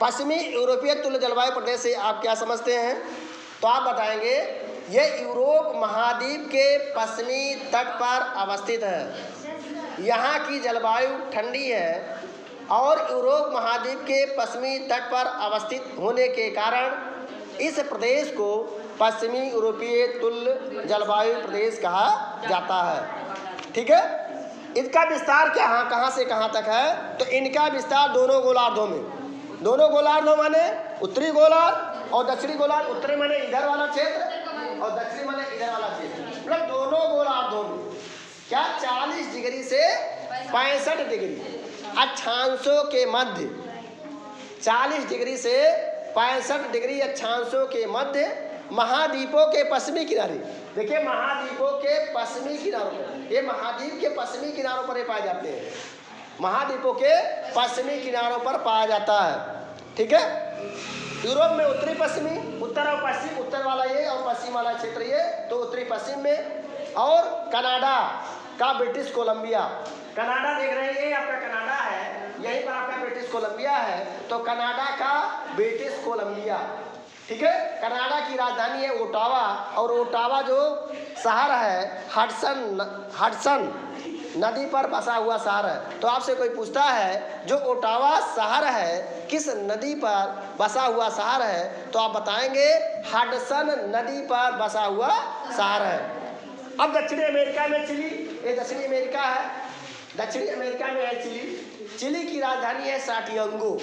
पश्चिमी यूरोपीय तुल्य जलवायु प्रदेश से आप क्या समझते हैं? तो आप बताएंगे ये यूरोप महाद्वीप के पश्चिमी तट पर अवस्थित है। यहाँ की जलवायु ठंडी है और यूरोप महाद्वीप के पश्चिमी तट पर अवस्थित होने के कारण इस प्रदेश को पश्चिमी यूरोपीय तुल्य जलवायु प्रदेश कहा जाता है। ठीक है, इसका विस्तार क्या कहाँ से कहाँ तक है? तो इनका विस्तार दोनों गोलार्धों में, दोनों गोलार्धों माने उत्तरी गोलार्ध और दक्षिणी गोलार्ध। उत्तरी माने इधर वाला क्षेत्र और दक्षिणी माने इधर वाला क्षेत्र, मतलब दोनों गोलार्धों में क्या 40 डिग्री से 65 डिग्री अक्षांशों के मध्य, 40 डिग्री से 65 डिग्री अक्षांशों के मध्य महाद्वीपों के पश्चिमी किनारे। देखिए महाद्वीपों के पश्चिमी किनारों पर, ये महाद्वीप के पश्चिमी किनारों पर ये पाए जाते हैं, महाद्वीपों के पश्चिमी किनारों पर पाया जाता है। ठीक है, यूरोप में उत्तरी पश्चिमी, उत्तर और पश्चिम, उत्तर वाला ये और पश्चिम वाला क्षेत्र ये, तो उत्तरी पश्चिम में। और कनाडा का ब्रिटिश कोलंबिया, कनाडा देख रहे हैं ये आपका कनाडा है, यहीं पर आपका ब्रिटिश कोलंबिया है, तो कनाडा का ब्रिटिश कोलंबिया। ठीक है, कनाडा की राजधानी है ओटावा और ओटावा जो शहर है हडसन नदी पर बसा हुआ शहर है। तो आपसे कोई पूछता है जो ओटावा शहर है किस नदी पर बसा हुआ शहर है, तो आप बताएंगे हडसन नदी पर बसा हुआ शहर है। अब दक्षिणी अमेरिका में चिली, ये दक्षिणी अमेरिका है, दक्षिणी अमेरिका में है चिली। चिली की राजधानी है साटियांगो,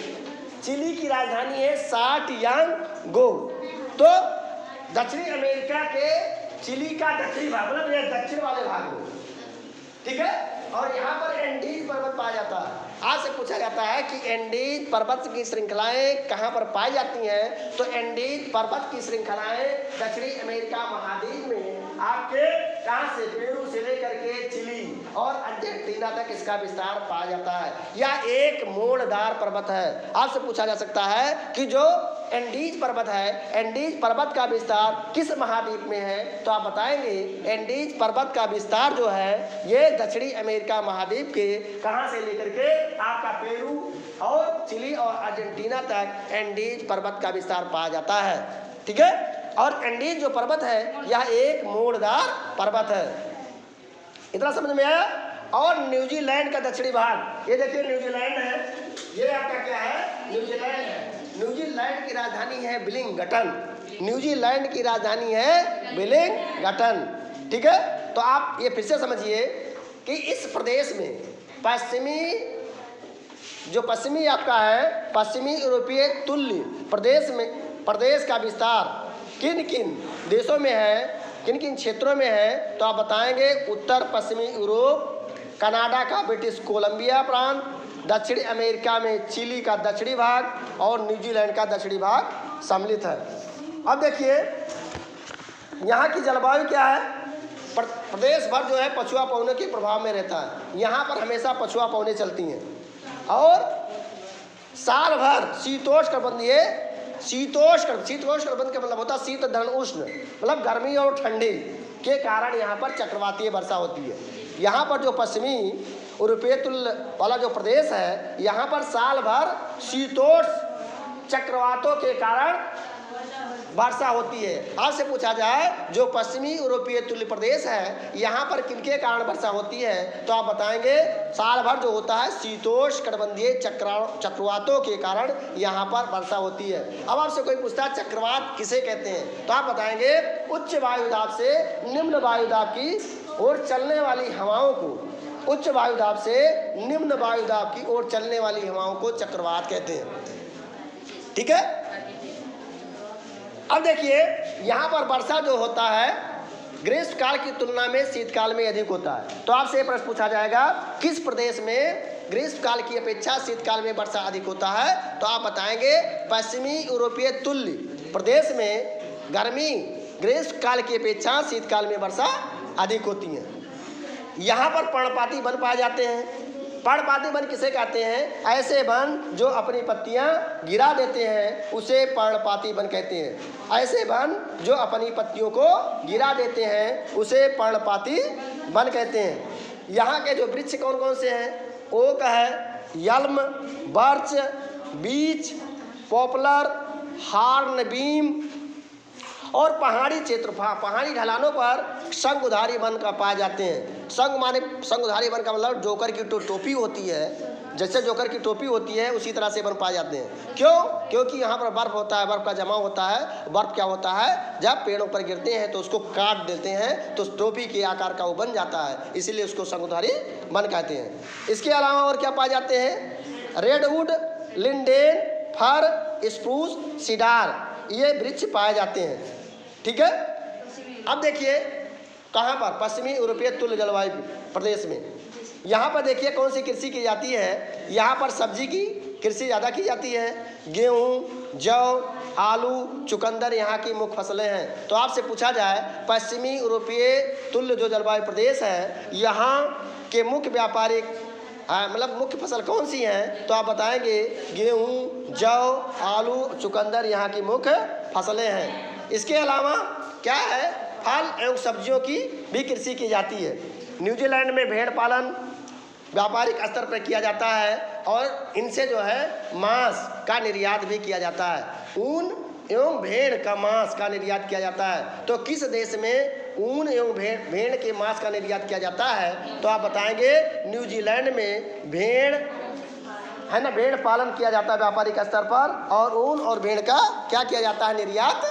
चिली की राजधानी है साटियांगो। तो दक्षिणी अमेरिका के चिली का दक्षिणी भाग, मतलब ये दक्षिण वाले भाग में। ठीक है, और यहाँ पर एंडीज पर्वत पाया जाता है। आज से पूछा जाता है कि एंडीज पर्वत की श्रृंखलाएं कहाँ पर पाई जाती हैं, तो एंडीज पर्वत की श्रृंखलाएं दक्षिणी अमेरिका महाद्वीप में आपके कहाँ से, पेरू से लेकर के चिली और अर्जेंटीना तक इसका विस्तार पाया जाता है। यह एक मोड़दार पर्वत है। आपसे पूछा जा सकता है कि जो एंडीज पर्वत है, एंडीज पर्वत का विस्तार किस महाद्वीप में है, तो आप बताएंगे एंडीज पर्वत का विस्तार जो है ये दक्षिणी अमेरिका महाद्वीप के कहाँ से लेकर के आपका पेरू और चिली और अर्जेंटीना तक एंडीज पर्वत का विस्तार पाया जाता है। ठीक है, और एंडीज जो पर्वत है यह एक मोड़दार पर्वत है। इतना समझ में आया? और न्यूजीलैंड का दक्षिणी भाग, ये देखिए न्यूजीलैंड है, ये आपका क्या है, न्यूजीलैंड है। न्यूजीलैंड की राजधानी है विलिंगटन, न्यूजीलैंड की राजधानी है विलिंगटन। ठीक है, तो आप ये फिर से समझिए कि इस प्रदेश में पश्चिमी आपका है पश्चिमी यूरोपीय तुल्य प्रदेश का विस्तार किन किन देशों में है, किन किन क्षेत्रों में है, तो आप बताएंगे उत्तर पश्चिमी यूरोप, कनाडा का ब्रिटिश कोलंबिया प्रांत, दक्षिणी अमेरिका में चिली का दक्षिणी भाग और न्यूजीलैंड का दक्षिणी भाग सम्मिलित है। अब देखिए यहाँ की जलवायु क्या है, प्रदेश भर जो है पछुआ पवनों के प्रभाव में रहता है। यहाँ पर हमेशा पछुआ पवनें चलती हैं और साल भर शीतोष्ण का मतलब होता है शीत धन उष्ण, मतलब गर्मी और ठंडी के कारण यहाँ पर चक्रवातीय वर्षा होती है। यहाँ पर जो पश्चिमी यूरोपीय तुल्य वाला जो प्रदेश है, यहाँ पर साल भर शीतोष्ण चक्रवातों के कारण वर्षा होती है। आपसे पूछा जाए जो पश्चिमी यूरोपीय तुल्य प्रदेश है यहाँ पर किनके कारण वर्षा होती है, तो आप बताएंगे साल भर जो होता है शीतोष्ण कटिबंधीय चक्रवातों के कारण यहाँ पर वर्षा होती है। अब आपसे कोई पूछता है चक्रवात किसे कहते हैं, तो आप बताएंगे उच्च वायुदाब से निम्न वायुदाब की ओर चलने वाली हवाओं को, उच्च वायुदाब से निम्न वायुदाब की ओर चलने वाली हवाओं को चक्रवात कहते हैं। ठीक है, अब देखिए यहाँ पर वर्षा जो होता है ग्रीष्म काल की तुलना में शीतकाल में अधिक होता है। तो आपसे प्रश्न पूछा जाएगा किस प्रदेश में ग्रीष्म काल की अपेक्षा शीतकाल में वर्षा अधिक होता है, तो आप बताएंगे पश्चिमी यूरोपीय तुल्य प्रदेश में गर्मी ग्रीष्म काल की अपेक्षा शीतकाल में वर्षा अधिक होती है। यहाँ पर पर्णपाती वन पाए जाते हैं। पर्णपाती वन किसे कहते हैं, ऐसे वन जो अपनी पत्तियां गिरा देते हैं उसे पर्णपाती वन कहते हैं। ऐसे वन जो अपनी पत्तियों को गिरा देते हैं उसे पर्णपाती वन कहते हैं। यहाँ के जो वृक्ष कौन कौन से हैं, ओक है, यल्म, बर्च, बीच, पॉपुलर, हार्नबीम और पहाड़ी क्षेत्र, पहाड़ी ढलानों पर शंकुधारी वन का पाए जाते हैं। शंकुधारी वन का मतलब जोकर की टोपी होती है, जैसे जोकर की टोपी होती है उसी तरह से वन पाए जाते हैं। क्यों? क्योंकि यहाँ पर बर्फ होता है, बर्फ का जमा होता है। बर्फ क्या होता है, जब पेड़ों पर गिरते हैं तो उसको काट देते हैं तो टोपी के आकार का वो बन जाता है, इसीलिए उसको शंकुधारी वन कहते हैं। इसके अलावा और क्या पाए जाते हैं, रेडवुड, लिंडेन, फर, स्प्रूस, सीडार, ये वृक्ष पाए जाते हैं। ठीक है। अब देखिए कहाँ पर, पश्चिमी यूरोपीय तुल्य जलवायु प्रदेश में, यहाँ पर देखिए कौन सी कृषि की जाती है। यहाँ पर सब्जी की कृषि ज़्यादा की जाती है। गेहूँ, जौ, आलू, चुकंदर यहाँ की मुख्य फसलें हैं। तो आपसे पूछा जाए पश्चिमी यूरोपीय तुल्य जो जलवायु प्रदेश है, यहाँ के मुख्य व्यापारिक मतलब मुख्य फसल कौन सी हैं, तो आप बताएंगे गेहूँ, जौ, आलू, चुकंदर यहाँ की मुख्य फसलें हैं। इसके अलावा क्या है, फल एवं सब्जियों की भी कृषि की जाती है। न्यूजीलैंड में भेड़ पालन व्यापारिक स्तर पर किया जाता है और इनसे जो है मांस का निर्यात भी किया जाता है। ऊन एवं भेड़ का मांस का निर्यात किया जाता है। तो किस देश में ऊन एवं भेड़ के मांस का निर्यात किया जाता है, तो आप बताएंगे न्यूजीलैंड में भेड़ है ना, भेड़ पालन किया जाता है व्यापारिक स्तर पर, और ऊन और भेड़ का क्या किया जाता है, निर्यात